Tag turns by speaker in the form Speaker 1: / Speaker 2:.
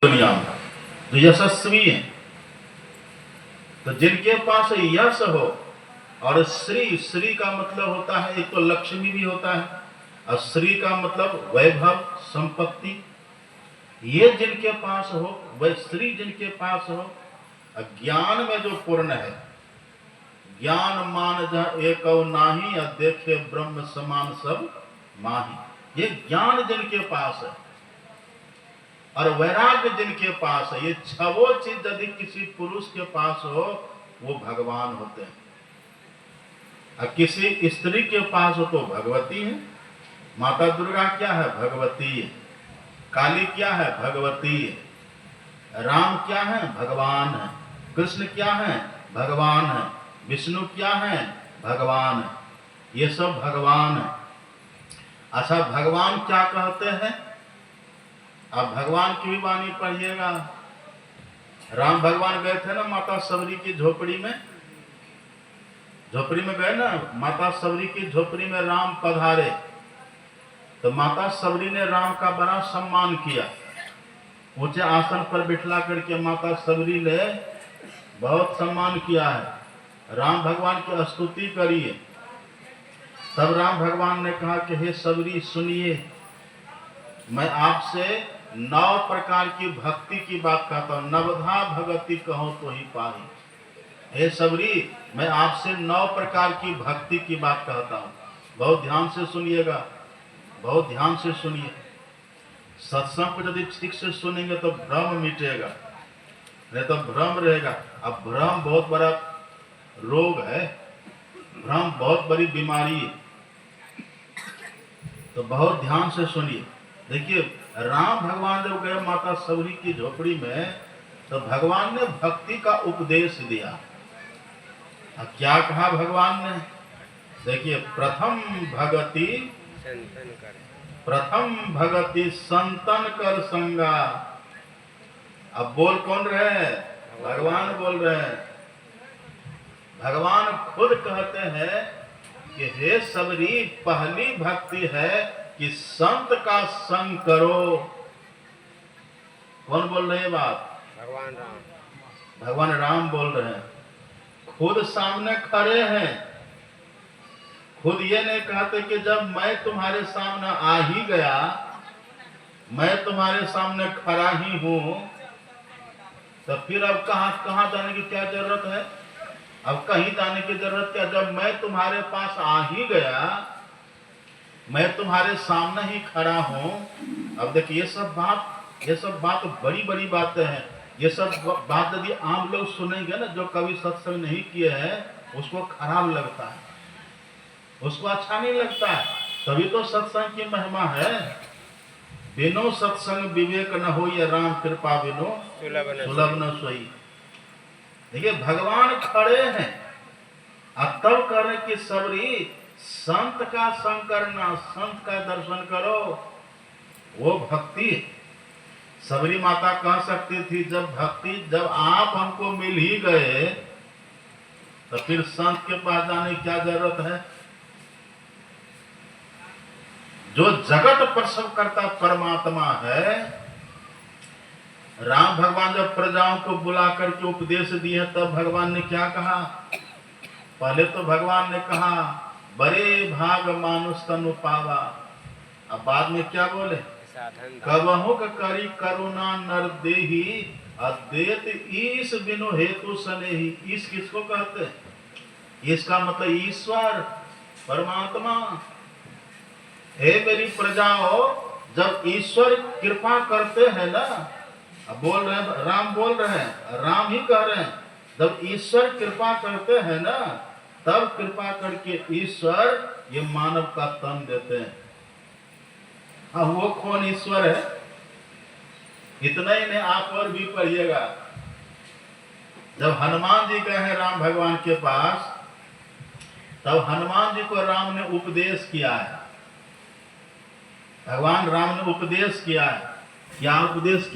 Speaker 1: दुनिया में जो यशस्वी हैं, तो जिनके पास यश हो और श्री, श्री का मतलब होता है एक तो लक्ष्मी भी होता है और श्री का मतलब वैभव संपत्ति। ये जिनके पास हो, वह श्री जिनके पास हो, ज्ञान में जो पूर्ण है, ज्ञान मान जहाँ एक नाही और देखे ब्रह्म समान सब माही। ये ज्ञान जिनके पास है और वैराग्य जिनके पास है, ये छवो चीज यदि किसी पुरुष के पास हो वो भगवान होते हैं। और किसी स्त्री के पास हो तो भगवती है। माता दुर्गा क्या है? भगवती है। काली क्या है? भगवती है। राम क्या है? भगवान है। कृष्ण क्या है? भगवान है। विष्णु क्या है? भगवान है। ये सब भगवान है। अच्छा, भगवान क्या कहते हैं? आप भगवान की भी वाणी पढ़िएगा। राम भगवान गए थे ना माता सबरी की झोपड़ी में, झोपड़ी में गए ना, माता सबरी की झोपड़ी में राम पधारे तो माता सबरी ने राम का बड़ा सम्मान किया। ऊंचे आसन पर बिठला करके माता सबरी ने बहुत सम्मान किया है। राम भगवान की स्तुति करिए। तब राम भगवान ने कहा कि हे सबरी सुनिए, मैं आपसे 9 प्रकार की भक्ति की बात कहता हूँ। नवधा भगति कहो तो ही पाही। हे सबरी, मैं आपसे 9 प्रकार की भक्ति की बात कहता हूँ। बहुत ध्यान से सुनिएगा, बहुत ध्यान से सुनिए। सत्संग को यदि ठीक से सुनेंगे तो भ्रम मिटेगा, नहीं तो भ्रम रहेगा। अब भ्रम बहुत बड़ा रोग है, भ्रम बहुत बड़ी बीमारी है। तो बहुत ध्यान से सुनिए। देखिए, राम भगवान जब गए माता सबरी की झोपड़ी में तो भगवान ने भक्ति का उपदेश दिया। अब क्या कहा भगवान ने? देखिए, प्रथम भगति संतन कर संगा। अब बोल कौन रहे? भगवान बोल रहे हैं। भगवान खुद कहते हैं कि हे सबरी, पहली भक्ति है कि संत का संग करो। कौन बोल रहे हैं बात?
Speaker 2: भगवान राम।
Speaker 1: भगवान राम बोल रहे हैं। खुद सामने खड़े हैं। खुद ये नहीं कहते कि जब मैं तुम्हारे सामने आ ही गया, मैं तुम्हारे सामने खड़ा ही हूं, तो फिर अब कहां जाने की क्या जरूरत है? अब कहीं जाने की जरूरत क्या? जब मैं तुम्हारे पास आ ही गया, मैं तुम्हारे सामने ही खड़ा हूं। अब देखिए, ये सब बात बड़ी बड़ी बातें हैं। ये सब बात यदि आम लोग सुनेंगे ना, जो कभी सत्संग नहीं किए हैं, उसको खराब लगता है, उसको अच्छा नहीं लगता है। तभी तो सत्संग की महिमा है। बिनो सत्संग विवेक न हो, ये राम कृपा बिनो सुलभ न सोई। देखिए, भगवान खड़े हैं और तब करें कि सबरी संत का संग करना, संत का दर्शन करो, वो भक्ति। सबरी माता कह सकती थी जब आप हमको मिल ही गए तो फिर संत के पास जाने की क्या जरूरत है? जो जगत प्रसव करता परमात्मा है। राम भगवान जब प्रजाओं को बुला करके उपदेश दिए तब भगवान ने क्या कहा? पहले तो भगवान ने कहा बड़े भाग मानुष तनु पावा। अब बाद में क्या बोले? कबहु करी करुणा नर देही अद्वैत ईश बिनु हेतु सनेही। ईश किसको कहते हैं? इसका मतलब ईश्वर, परमात्मा। हे मेरी प्रजाओ, जब ईश्वर कृपा करते हैं ना, अब बोल रहे हैं, राम बोल रहे हैं, राम ही कह रहे हैं, जब ईश्वर कृपा करते हैं ना, तब कृपा करके ईश्वर ये मानव का तन देते हैं। हाँ, वो कौन ईश्वर है? इतना ही नहीं, आप और भी पढ़िएगा। जब हनुमान जी गए हैं राम भगवान के पास, तब हनुमान जी को राम ने उपदेश किया है। भगवान राम ने उपदेश किया है। क्या उपदेश किया?